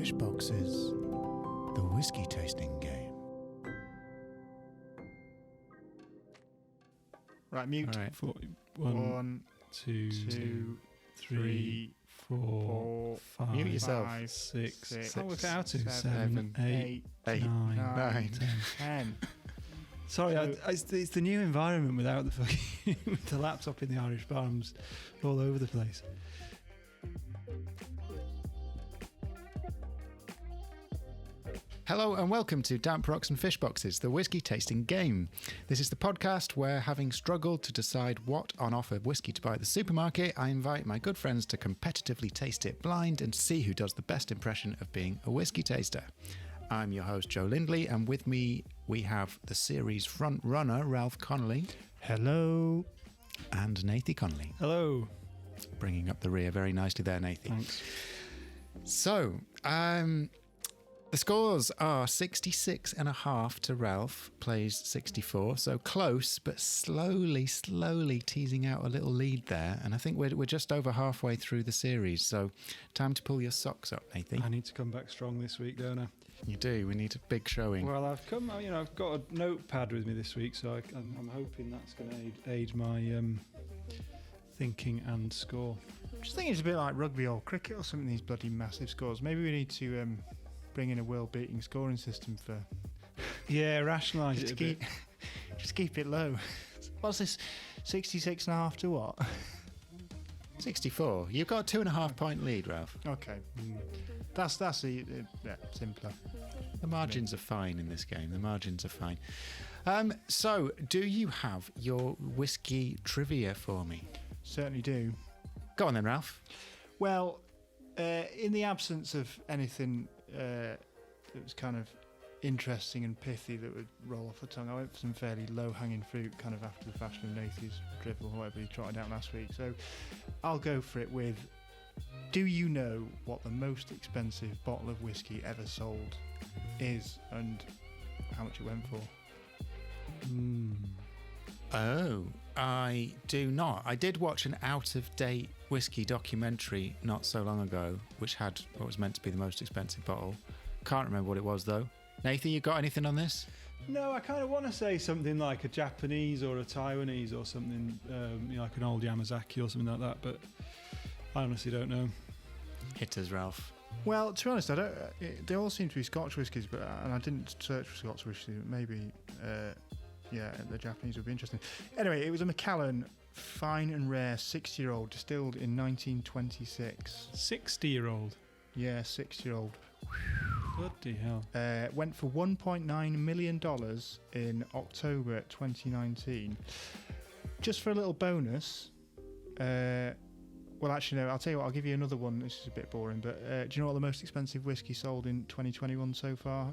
Fish Boxes, the Whisky Tasting Game. Right, mute. All right. One, two, three, four, five. Mute yourself. 5, 6. 6, Can't work it out to 7, 8, 9, 10. Sorry, it's the new environment without the fucking with the laptop in the Irish Palms all over the place. Hello and welcome to Damp Rocks and Fish Boxes, the Whisky Tasting Game. This is the podcast where, having struggled to decide what on offer whisky to buy at the supermarket, I invite my good friends to competitively taste it blind and see who does the best impression of being a whisky taster. I'm your host, Joe Lindley, and with me we have the series front runner, Ralph Connolly. Hello. And Nathy Connolly. Hello. Bringing up the rear very nicely there, Nathy. Thanks. So, the scores are 66.5 to Ralph, plays 64. So close, but slowly teasing out a little lead there. And I think we're just over halfway through the series. So time to pull your socks up, Nathy. I need to come back strong this week, don't I? You do. We need a big showing. Well, I've got a notepad with me this week, so I'm hoping that's going to aid my thinking and score. I just think it's a bit like rugby or cricket or something, these bloody massive scores. Maybe we need to bring in a world-beating scoring system for... Yeah, rationalise it a bit. Just keep it low. What's this, 66.5 to what? 64. You've got a 2.5 point lead, Ralph. Okay. That's simpler. The margins are fine in this game. The margins are fine. So, do you have your whiskey trivia for me? Certainly do. Go on then, Ralph. Well, in the absence of anything that was kind of interesting and pithy that would roll off the tongue, I went for some fairly low-hanging fruit, kind of after the fashion of Nathy's drivel or whatever he trotted out last week. So I'll go for it with, do you know what the most expensive bottle of whiskey ever sold is and how much it went for? Oh, I do not. I did watch an out-of-date whiskey documentary not so long ago, which had what was meant to be the most expensive bottle. Can't remember what it was, though. Nathan, you got anything on this? No, I kind of want to say something like a Japanese or a Taiwanese or something, like an old Yamazaki or something like that, but I honestly don't know. Hit us, Ralph. Well, to be honest, they all seem to be Scotch whiskies, and I didn't search for Scotch whiskies. Maybe, the Japanese would be interesting. Anyway, it was a Macallan Fine and Rare 60-year-old distilled in 1926. 60-year-old? Yeah, 60-year-old. Bloody hell. Went for $1.9 million in October 2019. Just for a little bonus, well, actually, no, I'll tell you what, I'll give you another one. This is a bit boring, but do you know what the most expensive whiskey sold in 2021 so far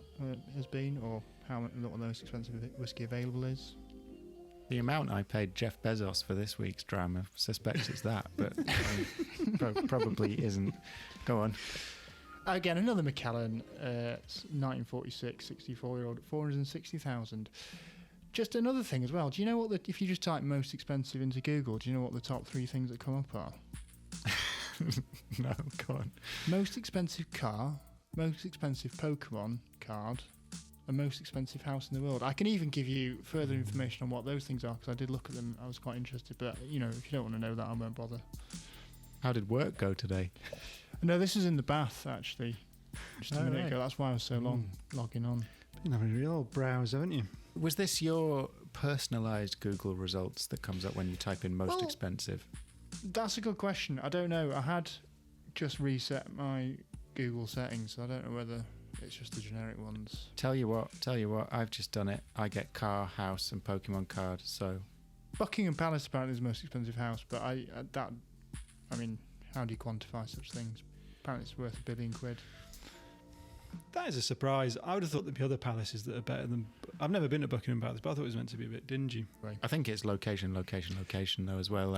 has been? Or what the most expensive whiskey available is? The amount I paid Jeff Bezos for this week's dram, I suspect it's that, but probably isn't. Go on. Again, another Macallan, 1946, 64-year-old, 460,000. Just another thing as well. Do you know what if you just type most expensive into Google, do you know what the top 3 things that come up are? No, go on. Most expensive car, most expensive Pokemon card, and most expensive house in the world. I can even give you further information on what those things are, because I did look at them. I was quite interested, but if you don't want to know that, I won't bother. How did work go today? No, this is in the bath, actually. Just a minute ago. That's why I was so long logging on. Been having a real old browse, haven't you? Was this your personalised Google results that comes up when you type in most expensive? That's a good question. I don't know. I had just reset my Google settings, so I don't know whether it's just the generic ones. Tell you what, I've just done it. I get car, house and Pokemon card, so... Buckingham Palace apparently is the most expensive house, but I mean, how do you quantify such things? Apparently it's worth £1 billion. That is a surprise. I would have thought there'd be other palaces that are better than... I've never been to Buckingham Palace, but I thought it was meant to be a bit dingy. Right. I think it's location though as well.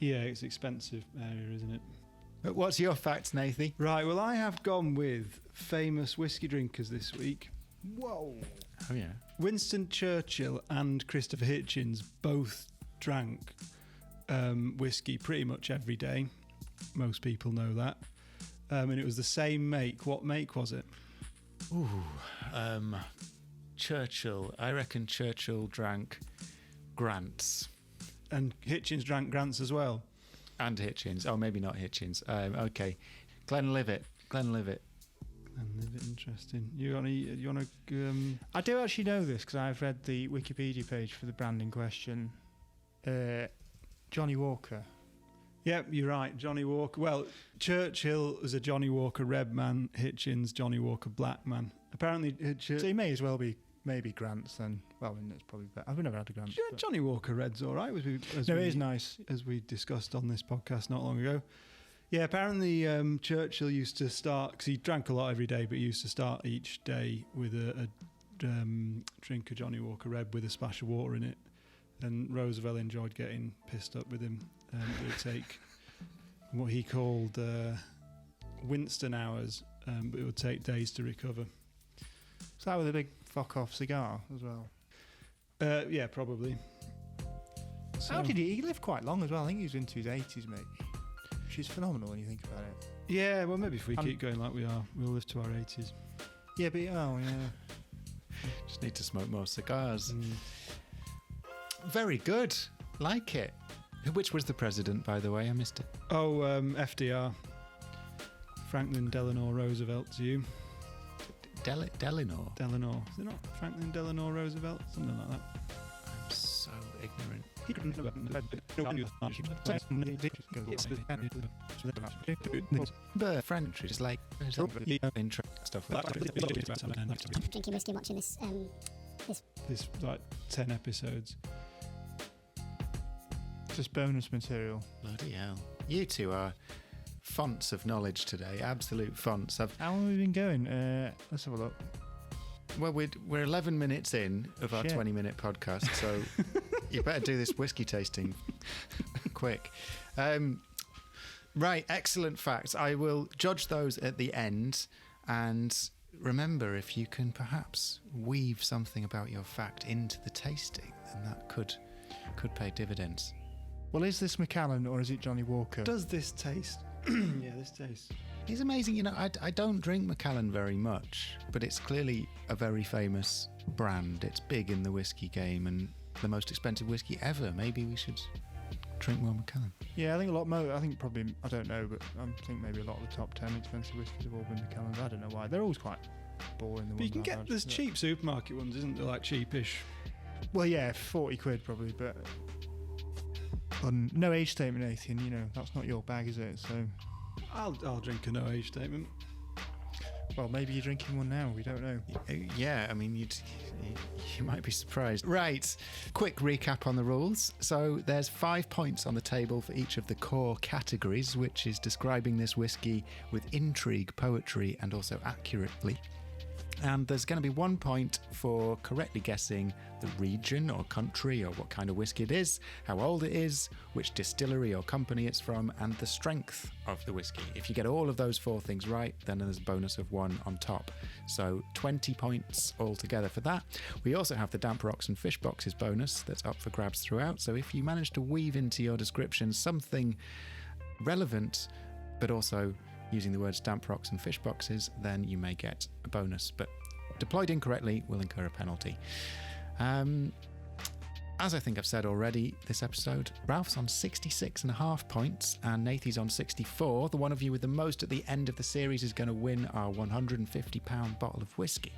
Yeah, it's an expensive area, isn't it? But what's your facts, Nathy? Right, well, I have gone with famous whiskey drinkers this week. Whoa. Oh, yeah. Winston Churchill and Christopher Hitchens both drank whiskey pretty much every day. Most people know that. and it was the same make. What make was it? Ooh, Churchill. I reckon Churchill drank Grant's. And Hitchens drank Grant's as well. And Hitchens. Oh, maybe not Hitchens. Okay. Glenlivet. Glenlivet, interesting. You want to? I do actually know this because I've read the Wikipedia page for the brand in question. Johnny Walker. Yep, you're right. Johnny Walker. Well, Churchill was a Johnny Walker red man. Hitchens, Johnny Walker black man. Apparently, so he may as well be maybe Grant's then. Well, I mean, that's probably better. I've never had a Grant's. Yeah, Johnny Walker red's all right. It is nice, as we discussed on this podcast not long ago. Yeah, apparently Churchill used to start, because he drank a lot every day, but he used to start each day with a drink of Johnny Walker Red with a splash of water in it. And Roosevelt enjoyed getting pissed up with him. It would take what he called Winston hours, but it would take days to recover. So that with a big fuck off cigar as well? Yeah, probably. How did he live quite long as well? I think he was into his 80s, mate. Which is phenomenal when you think about it. Yeah, well, maybe if we keep going like we are, we'll live to our 80s. Yeah, but yeah. Just need to smoke more cigars. Very good. Like it. Which was the president, by the way? I missed it. Oh, FDR. Franklin Delano Roosevelt to you. Delano? Delano. Is it not Franklin Delano Roosevelt? Something like that. I'm so ignorant. But French is like intro stuff like that. Drinking whiskey and watching this like 10 episodes. Just bonus material. Bloody hell. You two are fonts of knowledge today. Absolute fonts. How long have we been going? Let's have a look. Well, we're 11 minutes in of our 20-minute podcast, so you better do this whiskey tasting quick. Right, excellent facts. I will judge those at the end, and remember, if you can perhaps weave something about your fact into the tasting, then that could pay dividends. Well, is this Macallan or is it Johnny Walker? Does this taste? Yeah, this tastes. It's amazing, you know, I don't drink Macallan very much, but it's clearly a very famous brand. It's big in the whiskey game and the most expensive whiskey ever. Maybe we should drink more Macallan. Yeah, I think a lot more. I think probably, I don't know, but I think maybe a lot of the top 10 expensive whiskies have all been Macallans. I don't know why. They're always quite boring. But you can get, there's cheap supermarket ones, isn't there? Like cheapish. Well, yeah, 40 quid probably, but no age statement, Nathan, you know, that's not your bag, is it? So I'll drink a no age statement. Well, maybe you're drinking one now. We don't know. Yeah, I mean, you might be surprised. Right, quick recap on the rules. So there's 5 points on the table for each of the core categories, which is describing this whiskey with intrigue, poetry, and also accurately. And there's going to be 1 point for correctly guessing the region or country or what kind of whiskey it is, how old it is, which distillery or company it's from, and the strength of the whiskey. If you get all of those 4 things right, then there's a bonus of 1 on top. So 20 points altogether for that. We also have the damp rocks and fish boxes bonus that's up for grabs throughout. So if you manage to weave into your description something relevant, but also using the words damp rocks and fish boxes, then you may get a bonus, but deployed incorrectly will incur a penalty. As I think I've said already this episode, Ralph's on 66.5 points and Nathy's on 64. The one of you with the most at the end of the series is going to win our £150 bottle of whiskey.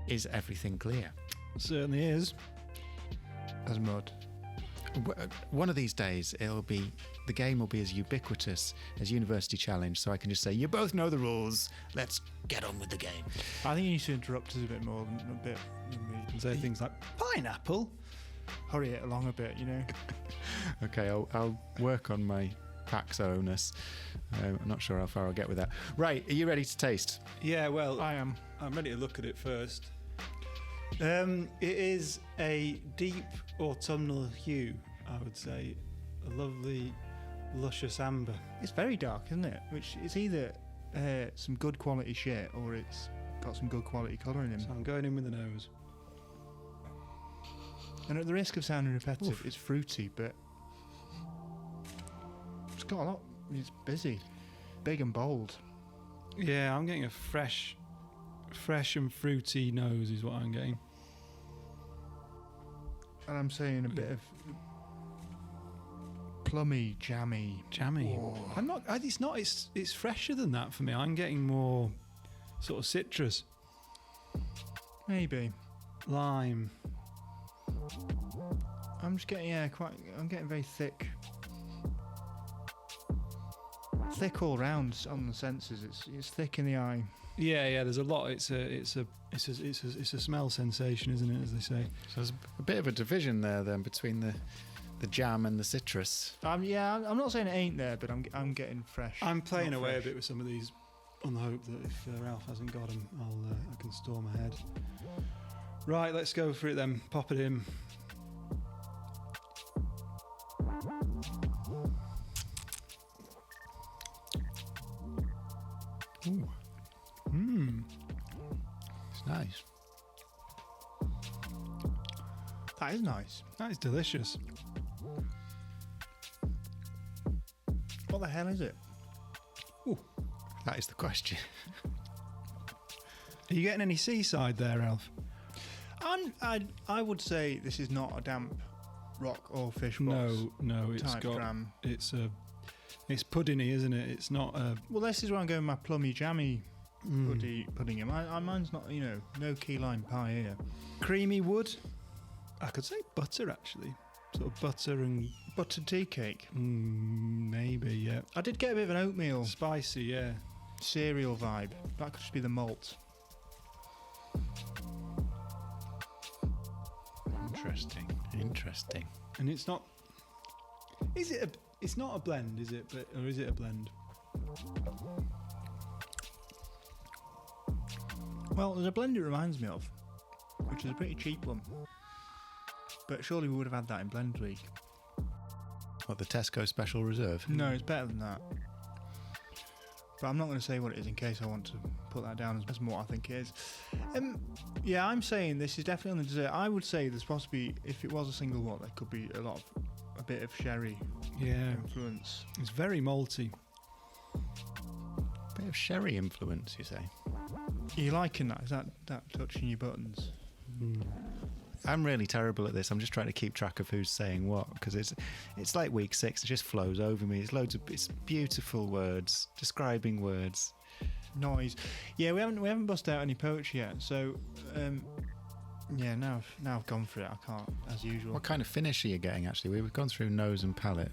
Is everything clear? Certainly is. As mud. One of these days, the game will be as ubiquitous as University Challenge, so I can just say, you both know the rules, let's get on with the game. I think you need to interrupt us a bit more than a bit. And say things like, pineapple? Hurry it along a bit, you know. Okay, I'll work on my Paxoness. I'm not sure how far I'll get with that. Right, are you ready to taste? Yeah, well, I am. I'm ready to look at it first. It is a deep autumnal hue, I would say. A lovely, luscious amber. It's very dark, isn't it? Which is either some good quality shit or it's got some good quality colour in him. So I'm going in with the nose. And at the risk of sounding repetitive, it's fruity, but it's got a lot. It's busy. big and bold. Yeah, I'm getting a fresh and fruity nose is what I'm getting. And I'm saying a bit of plummy, jammy. Oh. I'm not. It's not. It's fresher than that for me. I'm getting more sort of citrus, Maybe. lime. I'm just getting I'm getting very thick all round on the senses. It's thick in the eye. Yeah. There's a lot. It's a smell sensation, isn't it? As they say. So there's a bit of a division there then between the jam and the citrus. I'm not saying it ain't there, but I'm getting fresh. I'm playing Not away fresh. a bit with some of these, on the hope that if Ralph hasn't got them, I can storm ahead. Right, let's go for it then. Pop it in. Ooh, it's nice. That is nice. That is delicious. What the hell is it? That is the question. Are you getting any seaside there, Ralph? I would say this is not a damp rock or fish box. No, it's type got. dram. It's puddingy, isn't it? It's not a. Well, this is where I'm going with my plummy, jammy pudding. Mine's not, no key lime pie here. Creamy wood. I could say butter actually. Sort of butter and Buttered tea cake. maybe, yeah. I did get a bit of an oatmeal Spicy, yeah. cereal vibe. That could just be the malt. Interesting. And it's not. Is it? It's not a blend, is it? Or is it a blend? Well, there's a blend it reminds me of, which is a pretty cheap one. But surely we would have had that in Blend Week. What, the Tesco Special Reserve? No, it's better than that. But I'm not going to say what it is in case I want to put that down as what I think it is. Yeah, I'm saying this is definitely on the dessert. I would say there's possibly, if it was a single malt, there could be a bit of sherry influence. It's very malty. Bit of sherry influence, you say? Are you liking that? Is that touching your buttons? I'm really terrible at this. I'm just trying to keep track of who's saying what, because it's like week 6. It just flows over me. It's beautiful words, describing words. Noise. Yeah, we haven't busted out any poetry yet. So, now I've gone for it. I can't, as usual. What kind of finish are you getting, actually? We've gone through nose and palate.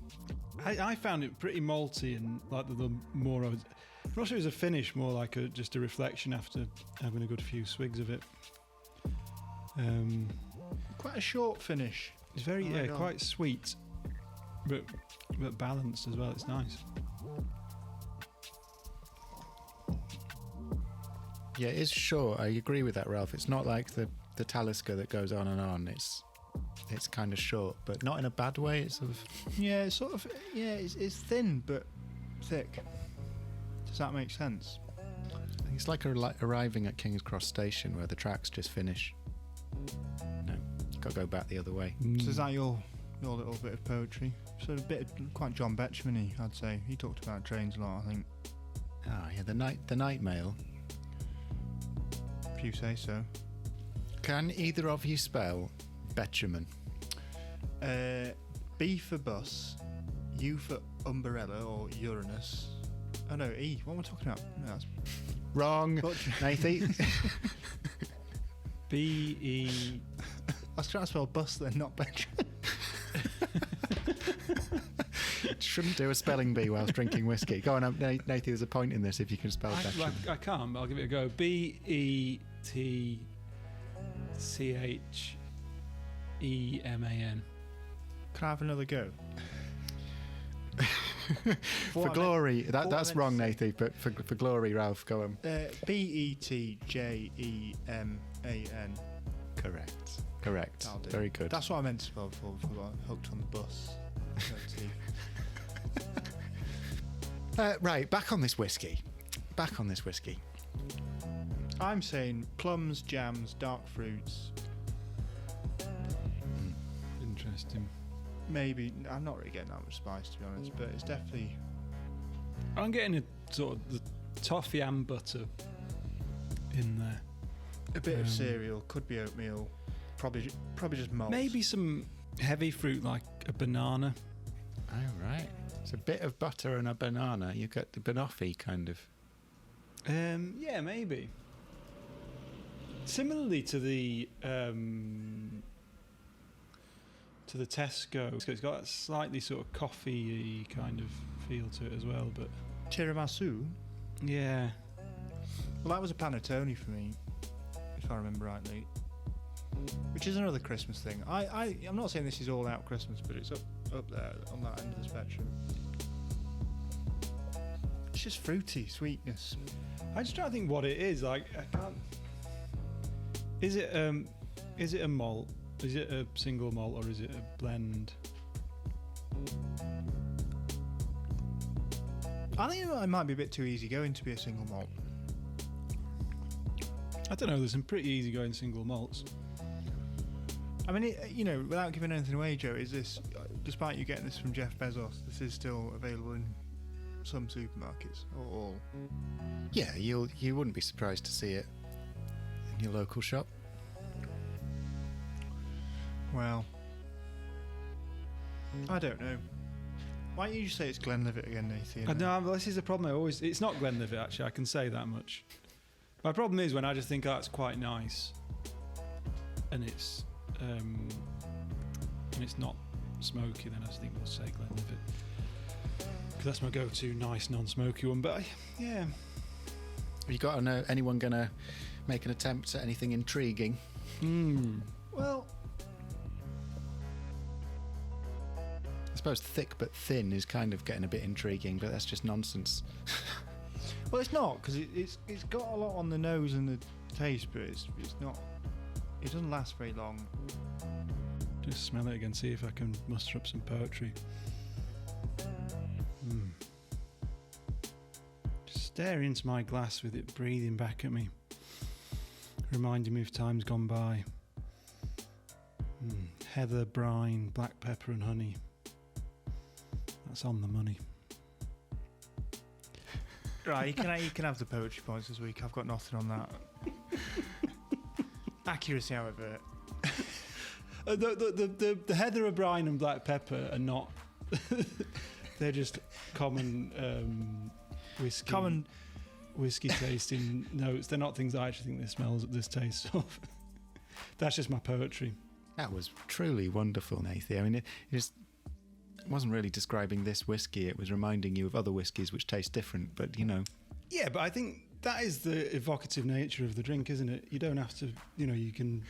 I found it pretty malty and like the more I was. I'm not sure it was a finish, more like just a reflection after having a good few swigs of it. Quite a short finish. It's very God. quite sweet, but balanced as well. It's nice. Yeah, it is short. I agree with that, Ralph. It's not like the Talisker that goes on and on. It's kind of short, but not in a bad way. It's sort of... Yeah, it's sort of. Yeah, it's thin but thick. Does that make sense? It's like arriving at King's Cross Station where the tracks just finish. No, got to go back the other way. So is that your little bit of poetry? So a bit of, quite John Betjeman-y, I'd say. He talked about trains a lot, I think. Ah, yeah, the night mail. If you say so. Can either of you spell Betjeman? B for bus, U for umbrella or Uranus. Oh no, E. What am I talking about? No, that's Wrong. Nathy. B-E... I was trying to spell bus then, not Betjeman. Shouldn't do a spelling bee whilst drinking whiskey. Go on, Nathy, there's a point in this if you can spell Betjeman. I can't, but I'll give it a go. B-E-T-C-H-E-M-A-N. Can I have another go? For glory, that's wrong, Nathy, but for glory, Ralph, go on. B-E-T-J-E-M-A-N. Correct. That'll do. Very good. That's what I meant to spell before I got hooked on the bus. Right, back on this whiskey. I'm saying plums, jams, dark fruits. Interesting. Maybe, I'm not really getting that much spice to be honest, but it's definitely I'm getting a sort of the toffee and butter in there. A bit of cereal, could be oatmeal, probably just malt. Maybe some heavy fruit like a banana. Oh, right. It's a bit of butter and a banana. You got the banoffee kind of. Yeah, maybe. Similarly to the Tesco, it's got that slightly sort of coffee-y kind of feel to it as well. But Tiramisu. yeah, Well, that was a panettone for me, if I remember rightly. Which is another Christmas thing. I'm not saying this is all out Christmas, but it's up there on that end of the spectrum. It's just fruity sweetness. I just try to think what it is. Like, I can't. Is it a malt? Is it a single malt or is it a blend? I think it might be a bit too easygoing to be a single malt. I don't know. There's some pretty easygoing single malts. I mean, without giving anything away, Joe, is this, despite you getting this from Jeff Bezos, this is still available in some supermarkets or all? Yeah, you wouldn't be surprised to see it in your local shop. Well, I don't know. Why don't you just say it's Glenlivet again, Nathy? No, this is the problem. It's not Glenlivet, actually. I can say that much. My problem is when I just think, oh, it's quite nice, and it's not smoky, then I just think we'll say Glenlivet, because that's my go-to nice non-smoky one. But yeah. Have you got anyone going to make an attempt at anything intriguing? Well, I suppose thick but thin is kind of getting a bit intriguing, but that's just nonsense. well, it's not, because it's got a lot on the nose and the taste, but it's not. It doesn't last very long. Just smell it again, see if I can muster up some poetry. Just staring into my glass with it breathing back at me, reminding me of times gone by. Heather, brine, black pepper and honey. That's on the money. Right, you can have the poetry points this week. I've got nothing on that. Accuracy, however. The heather of brine and black pepper are not. They're just common whiskey tasting notes. They're not things I actually think this tastes of. That's just my poetry. That was truly wonderful, Nathy. I mean, it wasn't really describing this whiskey. It was reminding you of other whiskies which taste different, but Yeah, but I think that is the evocative nature of the drink, isn't it? You don't have to, you can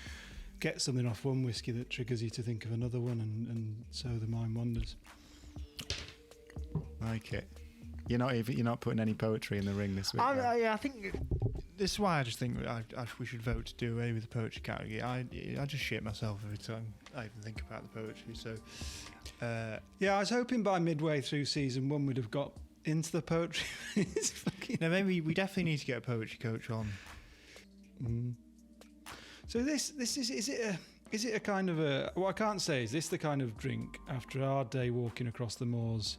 get something off one whiskey that triggers you to think of another one, and so the mind wanders. Like it. You're not putting any poetry in the ring this week. I think this is why I just think we should vote to do away with the poetry category. I just shit myself every time I even think about the poetry. So yeah, I was hoping by midway through season 1 we'd have got into the poetry. No, maybe we definitely need to get a poetry coach on. So this is it a kind of a, what I can't say is this the kind of drink after a hard day walking across the moors,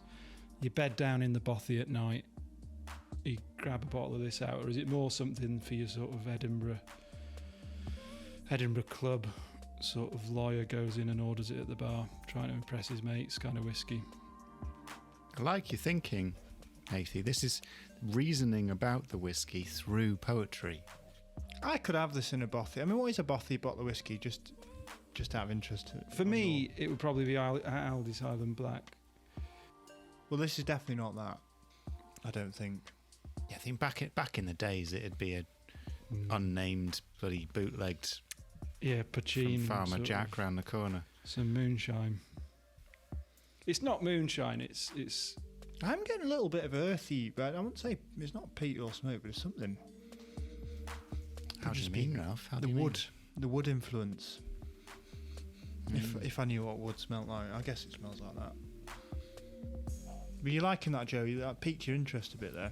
you bed down in the Bothy at night, you grab a bottle of this out, or is it more something for your sort of Edinburgh club sort of lawyer goes in and orders it at the bar, trying to impress his mates kind of whiskey? I like your thinking, Nathy. This is reasoning about the whiskey through poetry. I could have this in a Bothy. I mean, what is a Bothy bottle of whiskey? Just out of interest. For me, it would probably be Aldi's Highland Black. Well, this is definitely not that. I don't think. Yeah, I think back in the days it'd be a unnamed bloody bootlegged. Yeah, Pachin from Farmer Jack round the corner. Some moonshine. It's not moonshine. It's. I'm getting a little bit of earthy, but I wouldn't say it's not peat or smoke, but it's something. How do you mean, Ralph? How do you wood, mean? the wood influence. If I knew what wood smelled like, I guess it smells like that. But you're liking that, Joe? That piqued your interest a bit there.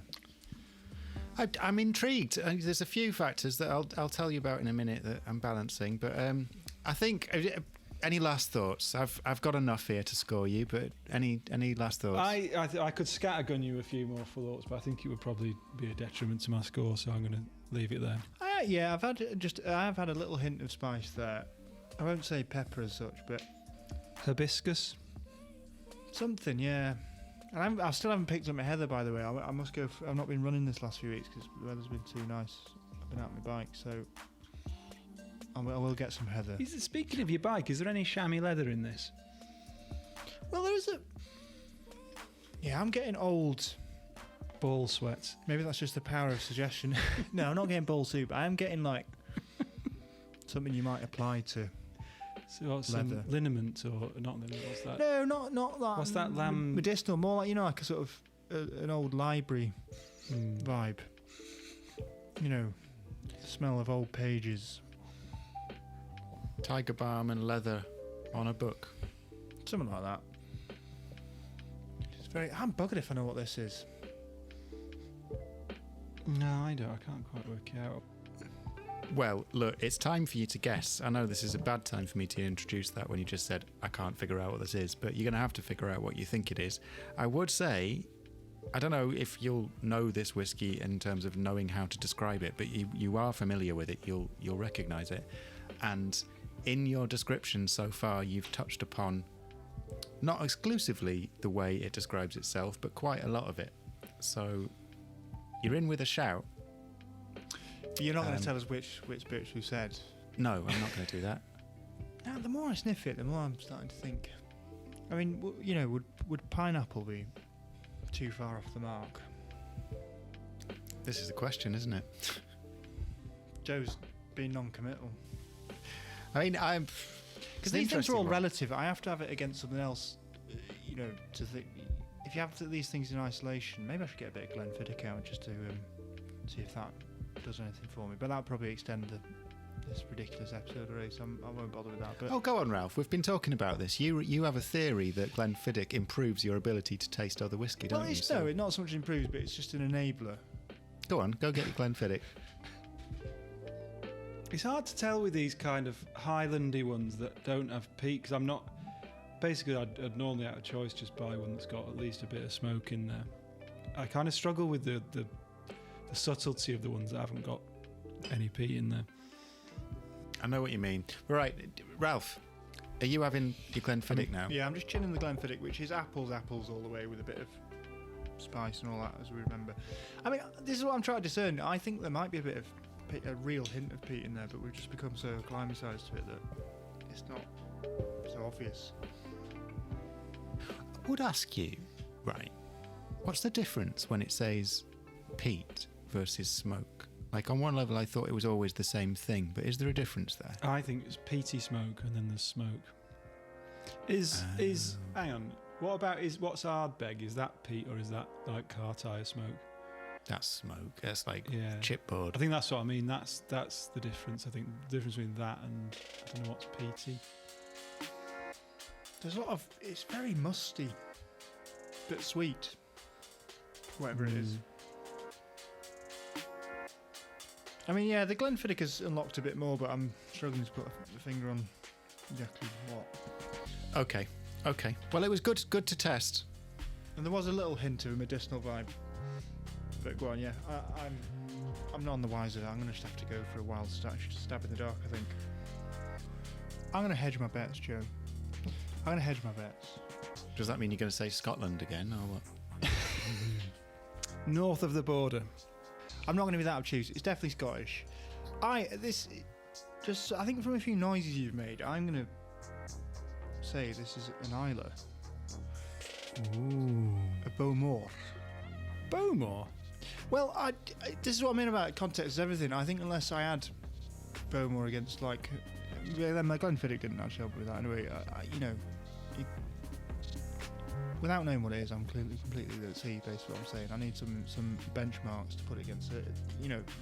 I'm intrigued. There's a few factors that I'll tell you about in a minute that I'm balancing, but I think Any last thoughts? I've got enough here to score you, but any last thoughts? I could scattergun you a few more thoughts, but I think it would probably be a detriment to my score, so I'm going to leave it there. Yeah, I've had a little hint of spice there. I won't say pepper as such, but Hibiscus. something, yeah. And I still haven't picked up my heather, by the way. I must go. I've not been running this last few weeks because the weather's been too nice. I've been out on my bike, so I will get some heather. Speaking of your bike, is there any chamois leather in this? Well, there is a. Yeah, I'm getting old. Ball sweats. Maybe that's just the power of suggestion. No, I'm not getting ball soup. I am getting like something you might apply to. So what's leather. Liniment or not liniment? What's that? No, not that. What's that lamb? Medicinal, more like, like a sort of an old library vibe. Smell of old pages. Tiger balm and leather on a book. Something like that. I'm buggered if I know what this is. No, I don't. I can't quite work it out. Well, look, it's time for you to guess. I know this is a bad time for me to introduce that when you just said, I can't figure out what this is, but you're going to have to figure out what you think it is. I would say, I don't know if you'll know this whiskey in terms of knowing how to describe it, but you are familiar with it. You'll recognise it. And in your description so far, you've touched upon not exclusively the way it describes itself, but quite a lot of it. So you're in with a shout. You're not going to tell us which bits we said. No, I'm not going to do that. Now, the more I sniff it, the more I'm starting to think. I mean, would pineapple be too far off the mark? This is the question, isn't it? Joe's being non-committal. I mean, because these things are all relative. I have to have it against something else, to think. If you have these things in isolation, maybe I should get a bit of Glenfiddich out just to see if that does anything for me. But that'll probably extend this ridiculous episode already, so I won't bother with that. But oh, go on, Ralph. We've been talking about this. You have a theory that Glenfiddich improves your ability to taste other whiskey, don't you? No, it not so much improves, but it's just an enabler. Go on, go get your Glenfiddich. It's hard to tell with these kind of Highlandy ones that don't have peat, because I'm not... Basically, I'd normally, out of choice, just buy one that's got at least a bit of smoke in there. I kind of struggle with the subtlety of the ones that haven't got any peat in there. I know what you mean. Right, Ralph, are you having your Glenfiddich now? Yeah, I'm just chilling the Glenfiddich, which is apples all the way with a bit of spice and all that, as we remember. I mean, this is what I'm trying to discern. I think there might be a real hint of peat in there, but we've just become so acclimatised to it that it's not so obvious. I would ask you, right, what's the difference when it says peat versus smoke? Like, on one level I thought it was always the same thing, but is there a difference there? I think it's peaty smoke and then there's smoke. Hang on, what's Ardbeg? Is that peat or is that like car tyre smoke? That's smoke. That's like chipboard. I think that's what I mean. That's the difference. I think the difference between that and I don't know what's peaty. There's a lot of... It's very musty, but sweet. Whatever it is. I mean, yeah, the Glenfiddich has unlocked a bit more, but I'm struggling to put a finger on exactly what. Okay. Well, it was good to test. And there was a little hint of a medicinal vibe. But go on, yeah. I'm none the wiser. I'm going to just have to go for a wild stab in the dark, I think. I'm going to hedge my bets, Joe. I'm going to hedge my bets. Does that mean you're going to say Scotland again, or what? North of the border. I'm not going to be that obtuse. It's definitely Scottish. I think from a few noises you've made, I'm going to say this is an Isla. Ooh. A Bowmore. Bowmore? Well, this is what I mean about context is everything. I think unless I add Bowmore against, like... Yeah, my Glenfiddich didn't actually help with that anyway. Without knowing what it is, I'm completely at sea based on what I'm saying. I need some benchmarks to put against it.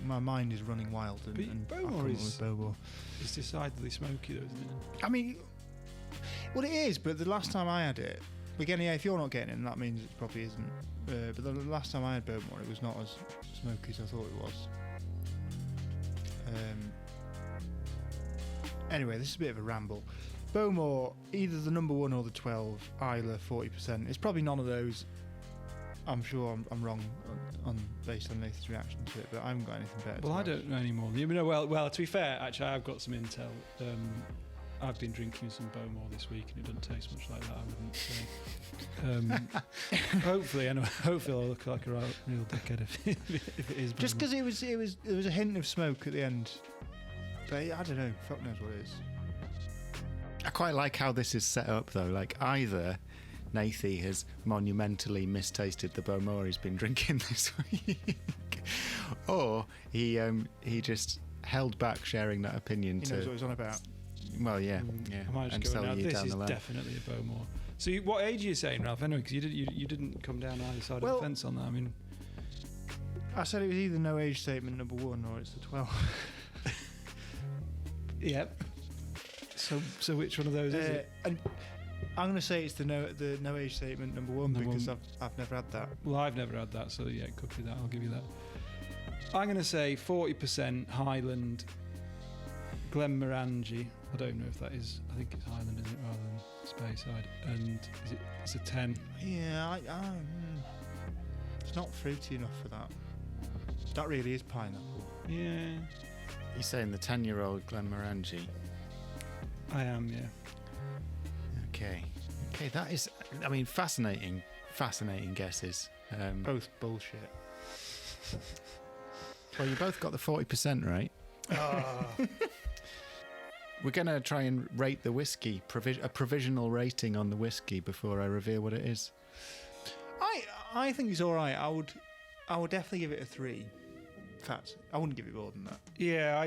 My mind is running wild. And Bowmore is decidedly smoky, though, isn't it? I mean, well, it is, but the last time I had it, again, yeah, if you're not getting it, then that means it probably isn't. But the last time I had Bowmore, it was not as smoky as I thought it was. Anyway, this is a bit of a ramble. Bowmore, either the number 1 or the 12, Isla 40%. It's probably none of those. I'm sure I'm wrong on based on Nathan's reaction to it, but I haven't got anything better. Well, I don't know anymore. You know, well, to be fair, actually, I've got some intel. I've been drinking some Bowmore this week, and it doesn't taste much like that. I wouldn't say. Hopefully, anyway, hopefully, I'll look like a real dickhead if it is. Just because there was a hint of smoke at the end, but I don't know. Fuck knows what it is. I quite like how this is set up, though. Like, either Nathy has monumentally mistasted the Bowmore he's been drinking this week, or he just held back sharing that opinion. He knows what he's on about. Well, yeah. I might just go now. This is definitely a Bowmore. So, what age are you saying, Ralph? Anyway, because you didn't come down either side of the fence on that. I mean, I said it was either no age statement number 1 or it's the 12. Yep. So which one of those is it? And I'm going to say it's the no age statement number 1 because I've never had that. Well, I've never had that, so yeah, it could be that. I'll give you that. I'm going to say 40% Highland Glenmorangie. I don't know if that is. I think it's Highland, isn't it, rather than Speyside? And it's a 10. Yeah, it's not fruity enough for that. That really is pineapple. Yeah. You're saying the 10-year-old Glenmorangie? I am, yeah. Okay, that is, I mean, fascinating guesses. Both bullshit. Well, you both got the 40% right. We're going to try and rate the whiskey, a provisional rating on the whiskey before I reveal what it is. I think it's all right. I would definitely give it a 3. In fact, I wouldn't give it more than that. Yeah,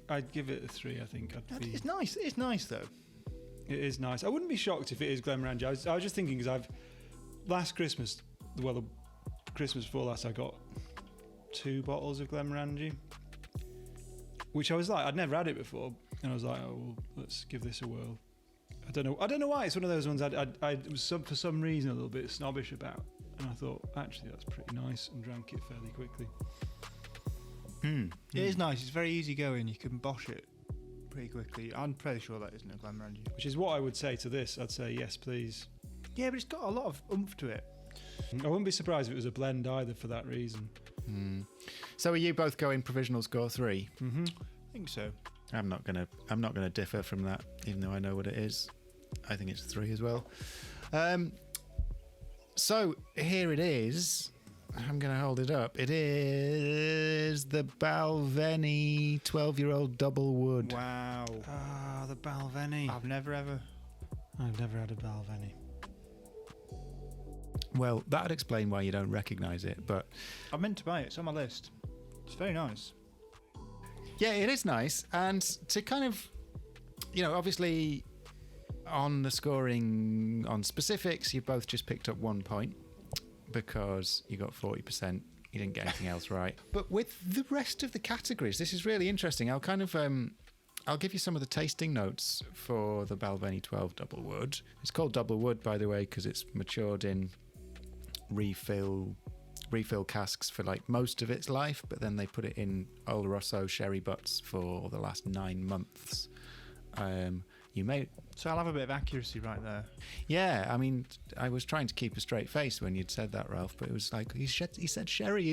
I'd give it a 3. I think It's nice. It's nice though. It is nice. I wouldn't be shocked if it is Glenmorangie. I was just thinking because last Christmas, the Christmas before last, I got 2 bottles of Glenmorangie, which I was like, I'd never had it before, and I was like, oh, well, let's give this a whirl. I don't know why. It's one of those ones I was for some reason a little bit snobbish about, and I thought actually that's pretty nice, and drank it fairly quickly. It is nice. It's very easy going. You can bosh it pretty quickly. I'm pretty sure that isn't a Glenmorangie. Which is what I would say to this. I'd say yes, please. Yeah, but it's got a lot of oomph to it. I wouldn't be surprised if it was a blend either for that reason. So are you both going provisional score 3? I think so. I'm not gonna differ from that, even though I know what it is. I think it's 3 as well. So here it is. I'm going to hold it up. It is the Balvenie 12-year-old double wood. Wow. The Balvenie. I've never had a Balvenie. Well, that'd explain why you don't recognise it, but I meant to buy it. It's on my list. It's very nice. Yeah, it is nice. And to kind of, obviously on the scoring on specifics, you both just picked up 1 point. Because you got 40%, you didn't get anything else right. But with the rest of the categories, this is really interesting. I'll kind of, I'll give you some of the tasting notes for the Balvenie 12 Double Wood. It's called Double Wood, by the way, because it's matured in refill casks for like most of its life, but then they put it in Oloroso sherry butts for the last 9 months. So I'll have a bit of accuracy right there. Yeah, I mean, I was trying to keep a straight face when you'd said that, Ralph, but it was like, he said sherry,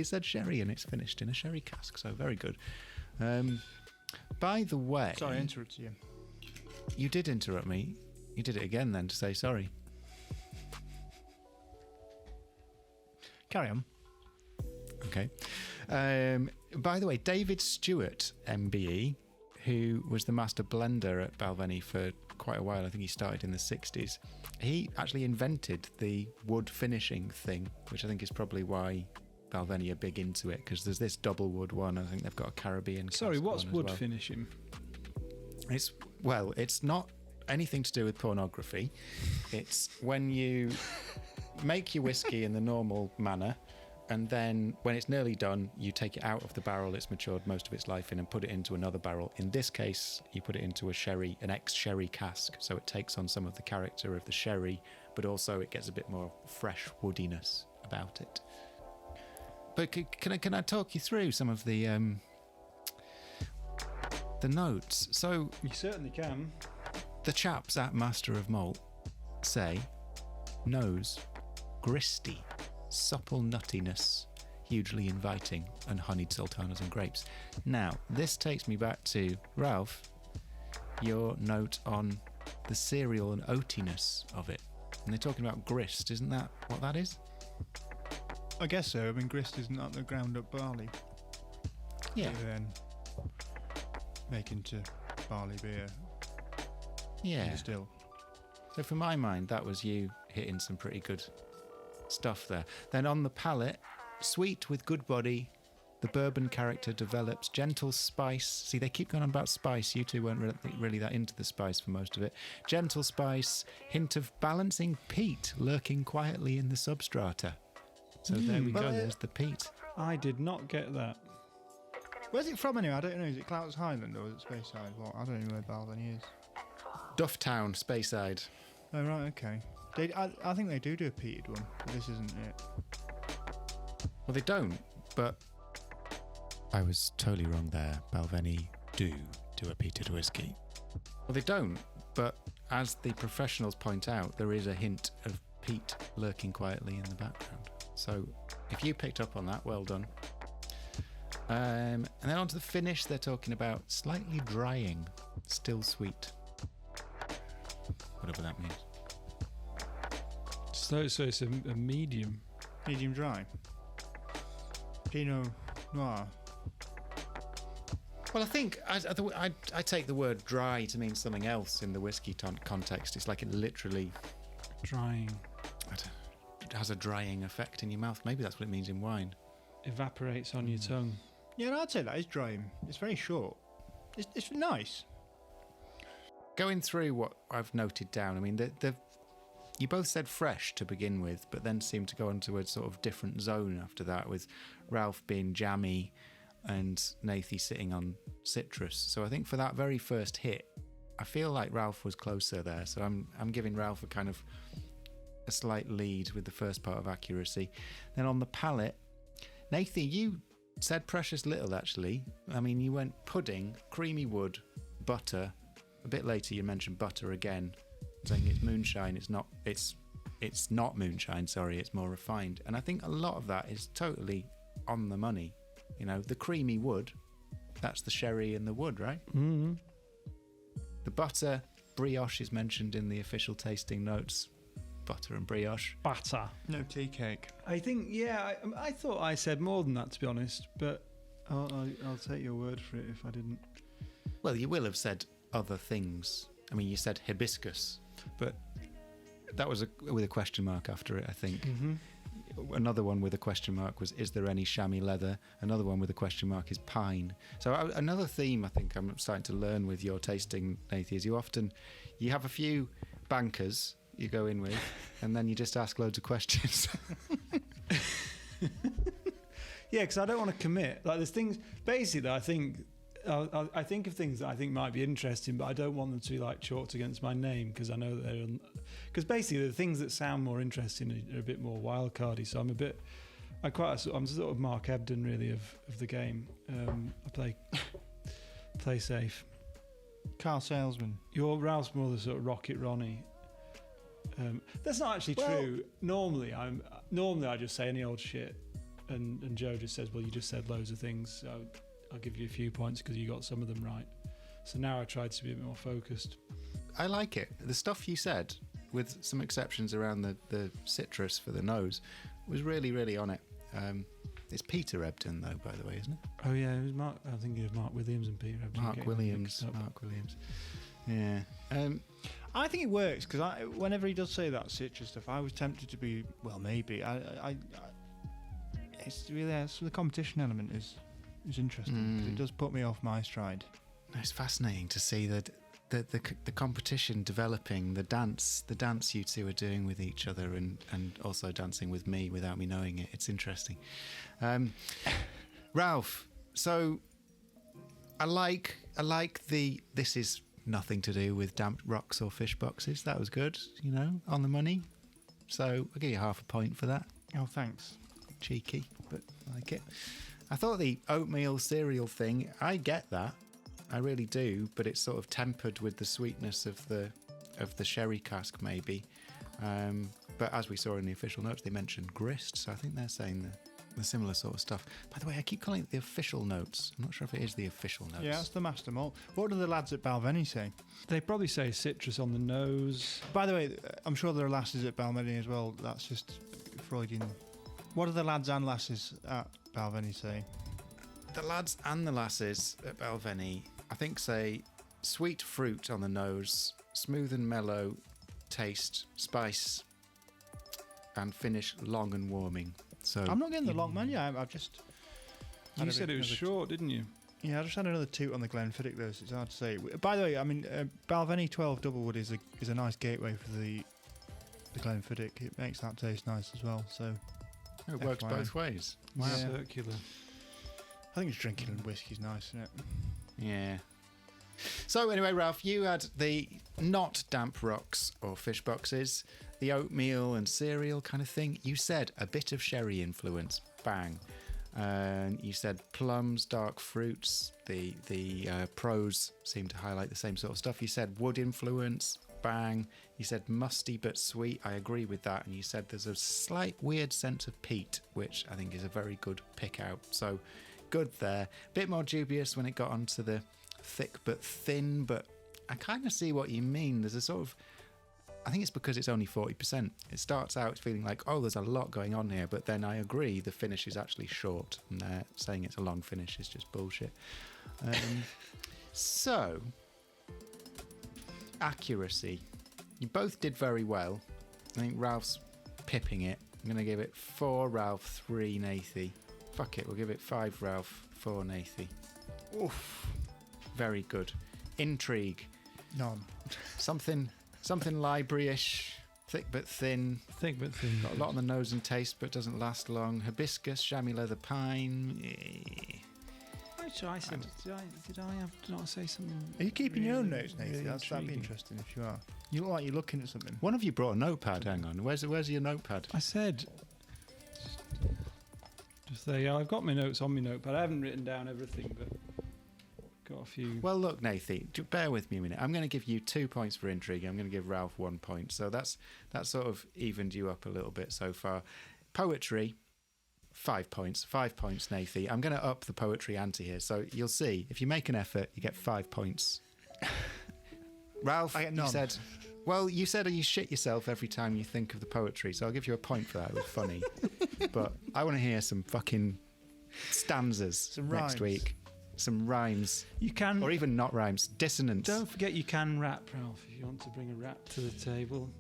and it's finished in a sherry cask, so very good. By the way... Sorry, I interrupted you. You did interrupt me. You did it again then to say sorry. Carry on. Okay. By the way, David Stewart, MBE, who was the master blender at Balvenie for quite a while. I think he started in the 60s. He actually invented the wood finishing thing, which I think is probably why Balvenie are big into it, because there's this double wood one. I think they've got a Caribbean. Sorry, what's wood finishing? It's not anything to do with pornography. It's when you make your whiskey in the normal manner, and then when it's nearly done, you take it out of the barrel it's matured most of its life in and put it into another barrel. In this case, you put it into an ex-sherry cask, so it takes on some of the character of the sherry, but also it gets a bit more fresh woodiness about it. But can I talk you through some of the notes? So you certainly can. The chaps at Master of Malt say nose, gristy, supple nuttiness, hugely inviting, and honeyed sultanas and grapes. Now, this takes me back to, Ralph, your note on the cereal and oatiness of it. And they're talking about grist, isn't that what that is? I guess so. I mean, grist isn't that the ground up barley? Yeah. You then make into barley beer. Yeah. Still. So for my mind, that was you hitting some pretty good stuff there. Then on the palate, sweet with good body. The bourbon character develops gentle spice. See, they keep going on about spice. You two weren't really that into the spice for most of it. Gentle spice, hint of balancing peat lurking quietly in the substrata. So there we go. There's the peat. I did not get that. Where's it from anyway? I don't know. Is it Clouts Highland or is it Speyside? Well, I don't know where Balvenie is. Dufftown, Speyside. Oh, right, okay. I think they do a peated one, but this isn't it. Well, they don't, but I was totally wrong there. Balvenie do a peated whiskey. Well, they don't, but as the professionals point out, there is a hint of peat lurking quietly in the background. So if you picked up on that, well done. And then on to the finish, they're talking about slightly drying, still sweet. Whatever that means. So it's a medium. Medium dry. Pinot Noir. Well, I think I take the word dry to mean something else in the whiskey context. It's like it literally... Drying. It has a drying effect in your mouth. Maybe that's what it means in wine. Evaporates on your tongue. Yeah, no, I'd say that is drying. It's very short. It's nice. Going through what I've noted down, I mean, you both said fresh to begin with, but then seemed to go into a sort of different zone after that, with Ralph being jammy and Nathy sitting on citrus. So I think for that very first hit, I feel like Ralph was closer there. So I'm giving Ralph a slight lead with the first part of accuracy. Then on the palate, Nathy, you said precious little actually. I mean, you went pudding, creamy wood, butter. A bit later you mentioned butter again, saying it's moonshine. It's not moonshine, sorry, it's more refined. And I think a lot of that is totally on the money. You know, the creamy wood, that's the sherry and the wood, right? Mm-hmm. The butter, brioche is mentioned in the official tasting notes. Butter and brioche. Batter. No tea cake. I think, yeah, I thought I said more than that, to be honest, but I'll take your word for it if I didn't. Well, you will have said other things. I mean, you said hibiscus, but that was with a question mark after it, I think. Mm-hmm. Another one with a question mark was, is there any chamois leather? Another one with a question mark is pine. So another theme I think I'm starting to learn with your tasting, Nathy, is you have a few bankers you go in with, and then you just ask loads of questions. Yeah, because I don't want to commit. Like, there's things, basically, I think of things that I think might be interesting, but I don't want them to be like chalked against my name, because I know that because basically the things that sound more interesting are a bit more wildcardy. So I'm sort of Mark Ebden really of the game. I play safe. Car salesman. Your Ralph's more the sort of Rocket Ronnie. That's not actually true. Normally I just say any old shit, and Joe just says, well, you just said loads of things, so I'll give you a few points because you got some of them right. So now I tried to be a bit more focused. I like it. The stuff you said, with some exceptions around the citrus for the nose, was really, really on it. It's Peter Ebdon, though, by the way, isn't it? Oh, yeah, it was Mark. I think it was Mark Williams and Peter Ebdon. Mark Williams. Yeah. I think it works because whenever he does say that citrus stuff, I was tempted to be, well, maybe. It's really the competition element is interesting because it does put me off my stride. It's fascinating to see that the competition developing, the dance you two are doing with each other, and also dancing with me without me knowing it. It's interesting. Ralph, so I like this is nothing to do with damp rocks or fish boxes. That was good, on the money. So I'll give you half a point for that. Oh, thanks. Cheeky, but I like it. I thought the oatmeal cereal thing, I get that. I really do, but it's sort of tempered with the sweetness of the sherry cask, maybe. But as we saw in the official notes, they mentioned grist, so I think they're saying the similar sort of stuff. By the way, I keep calling it the official notes. I'm not sure if it is the official notes. Yeah, that's the master malt. What do the lads at Balvenie say? They probably say citrus on the nose. By the way, I'm sure there are lasses at Balvenie as well. That's just Freudian. What do the lads and lasses at Balvenie say? The lads and the lasses at Balvenie, I think, say sweet fruit on the nose, smooth and mellow taste, spice, and finish long and warming. So I'm not getting the long man. Yeah, I've just. You said it was short, didn't you? Yeah, I just had another toot on the Glenfiddich though, so it's hard to say. By the way, I mean Balvenie 12 Doublewood is a nice gateway for the Glenfiddich. It makes that taste nice as well. So it works both ways. Wow. Yeah. Circular. I think just drinking and whiskey's nice, isn't it? Yeah. So anyway, Ralph, you had the not damp rocks or fish boxes, the oatmeal and cereal kind of thing. You said a bit of sherry influence. Bang. You said plums, dark fruits. The pros seem to highlight the same sort of stuff. You said wood influence. Bang. You said musty but sweet. I agree with that. And you said there's a slight weird sense of peat, which I think is a very good pick out. So good there. Bit more dubious when it got onto the thick but thin, but I kind of see what you mean. There's a sort of, I think it's because it's only 40%. It starts out feeling like, oh, there's a lot going on here, but then I agree the finish is actually short, and they're saying it's a long finish is just bullshit. So, accuracy. You both did very well. I think Ralph's pipping it. I'm going to give it 4 Ralph, 3 Nathy. Fuck it, we'll give it 5 Ralph, 4 Nathy. Oof. Very good. Intrigue. None. Something library-ish, thick but thin. Thick but thin. Got a lot on the nose and taste, but doesn't last long. Hibiscus, chamois leather pine. Which I said, did I not say something? Are you keeping your own notes, Nathy? really That'd be intriguing? interesting if you are. You look like you're looking at something. One of you brought a notepad. Hang on. Where's your notepad? I said. Just there. Yeah, I've got my notes on my notepad. I haven't written down everything, but got a few. Well, look, Nathy, bear with me a minute. I'm going to give you 2 points for intrigue. I'm going to give Ralph 1 point. So that sort of evened you up a little bit so far. Poetry, 5 points. 5 points, Nathy. I'm going to up the poetry ante here. So you'll see, if you make an effort, you get 5 points. Ralph, I get none. you said you shit yourself every time you think of the poetry, so I'll give you a point for that. It was funny. But I want to hear some fucking stanzas next week. Some rhymes. You can. Or even not rhymes. Dissonance. Don't forget you can rap, Ralph, if you want to bring a rap to the table.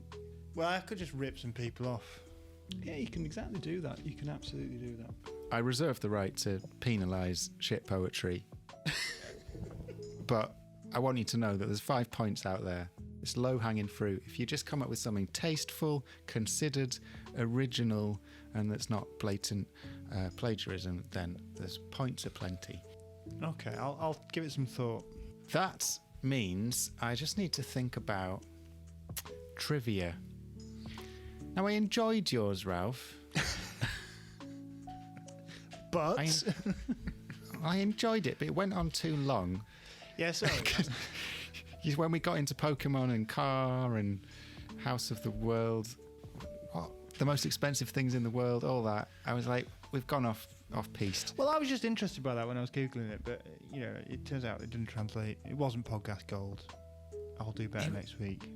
Well, I could just rip some people off. Yeah, you can exactly do that. You can absolutely do that. I reserve the right to penalise shit poetry. But I want you to know that there's 5 points out there. It's low-hanging fruit. If you just come up with something tasteful, considered, original, and that's not blatant plagiarism, then there's points aplenty. Okay, I'll give it some thought. That means I just need to think about trivia. Now, I enjoyed yours, Ralph. But I enjoyed it, but it went on too long. yeah, sorry. When we got into Pokemon and car and House of the World, the most expensive things in the world, all that, I was like, we've gone off-piste. Well, I was just interested by that when I was Googling it, but, it turns out it didn't translate. It wasn't podcast gold. I'll do better next week.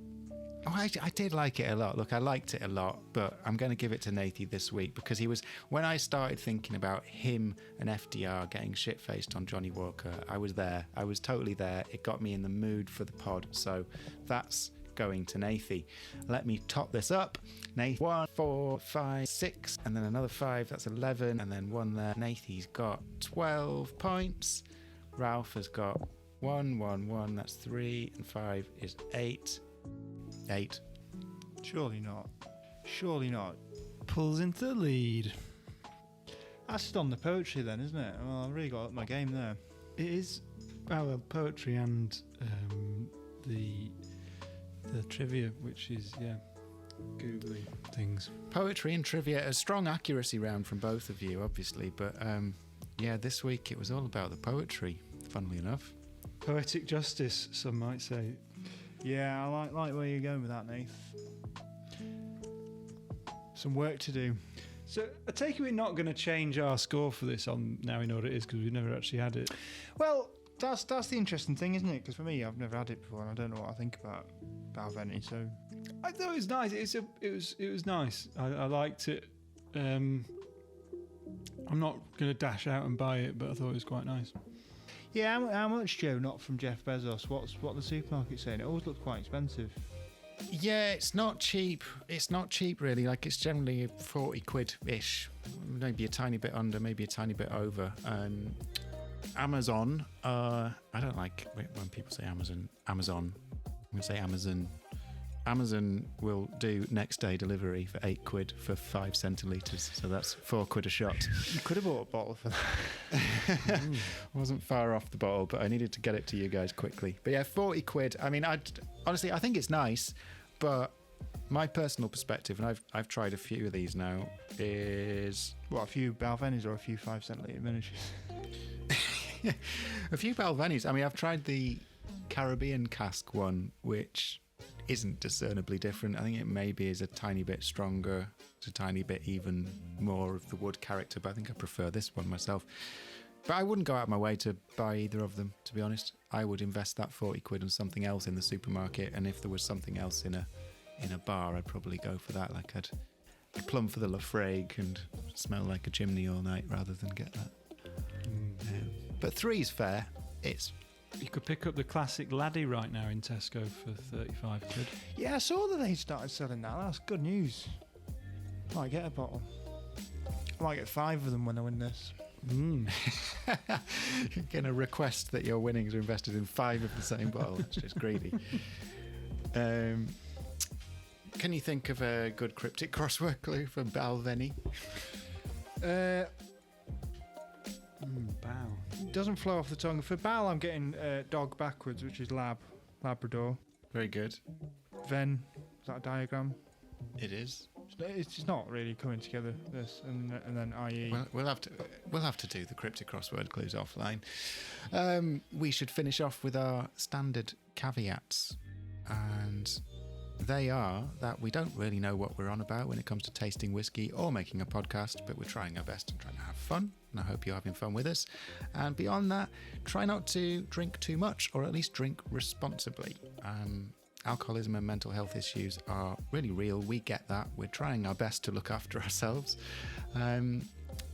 Oh, I did like it a lot. Look, I liked it a lot, but I'm going to give it to Nathy this week because when I started thinking about him and FDR getting shit-faced on Johnny Walker, I was there. I was totally there. It got me in the mood for the pod. So that's going to Nathy. Let me top this up. Nathy, 1, 4, 5, 6, and then another 5. That's 11, and then 1 there. Nathy's got 12 points. Ralph has got 1, 1, 1. That's 3, and 5 is 8. 8. Surely not. Surely not. Pulls into the lead. That's just on the poetry then, isn't it? Well, I've really got up my game there. It is poetry and the trivia, which is googly things. Poetry and trivia, a strong accuracy round from both of you, obviously, but this week it was all about the poetry, funnily enough. Poetic justice, some might say. Yeah, I like where you're going with that, Nath. Some work to do. So I take it we're not going to change our score for this on Now We Know What It Is because we've never actually had it. Well, that's the interesting thing, isn't it? Because for me, I've never had it before, and I don't know what I think about Balvenie. So I thought it was nice. It was nice. I liked it. I'm not going to dash out and buy it, but I thought it was quite nice. yeah, how much, Joe? Not from Jeff Bezos. What the supermarket's saying? It always looked quite expensive. Yeah, it's not cheap. It's not cheap, really. Like, it's generally 40 quid-ish. Maybe a tiny bit under, maybe a tiny bit over. Amazon, I don't like when people say Amazon. I'm going to say Amazon. Amazon will do next day delivery for 8 quid for 5 centilitres. So that's 4 quid a shot. You could have bought a bottle for that. Wasn't far off the bottle, but I needed to get it to you guys quickly. But yeah, 40 quid. I mean, honestly, I think it's nice, but my personal perspective, and I've tried a few of these now, is... What, a few Balvenies or a few 5 centilitre miniatures? A few Balvenies. I mean, I've tried the Caribbean cask one, which isn't discernibly different. I think it maybe is a tiny bit stronger. It's a tiny bit even more of the wood character, but I think I prefer this one myself. But I wouldn't go out of my way to buy either of them, to be honest. I would invest that 40 quid on something else in the supermarket, and if there was something else in a bar, I'd probably go for that. Like I'd plumb for the Lafrague and smell like a chimney all night rather than get that. But 3's fair. You could pick up the classic Laddie right now in Tesco for 35 quid. Yeah, I saw that they started selling that. That's good news. Might get a bottle. I might get 5 of them when I win this. You're going to request that your winnings are invested in 5 of the same bottle. That's just greedy. Can you think of a good cryptic crossword clue for Balvenie? Bow. Doesn't flow off the tongue. For Bal, I'm getting dog backwards, which is Labrador. Very good. Ven, is that a diagram? It is. It's not really coming together. This and then IE. Well, we'll have to do the cryptic crossword clues offline. We should finish off with our standard caveats, and they are that we don't really know what we're on about when it comes to tasting whiskey or making a podcast, but we're trying our best and trying to have fun, and I hope you're having fun with us. And beyond that, try not to drink too much, or at least drink responsibly. Alcoholism and mental health issues are really real. We get that. We're trying our best to look after ourselves. And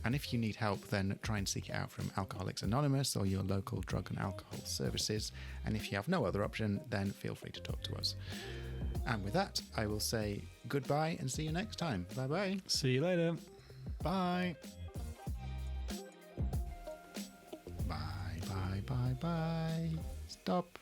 if you need help, then try and seek it out from Alcoholics Anonymous or your local drug and alcohol services. And if you have no other option, then feel free to talk to us. And with that, I will say goodbye and see you next time. Bye-bye. See you later. Bye. Bye, bye, bye, bye. Stop.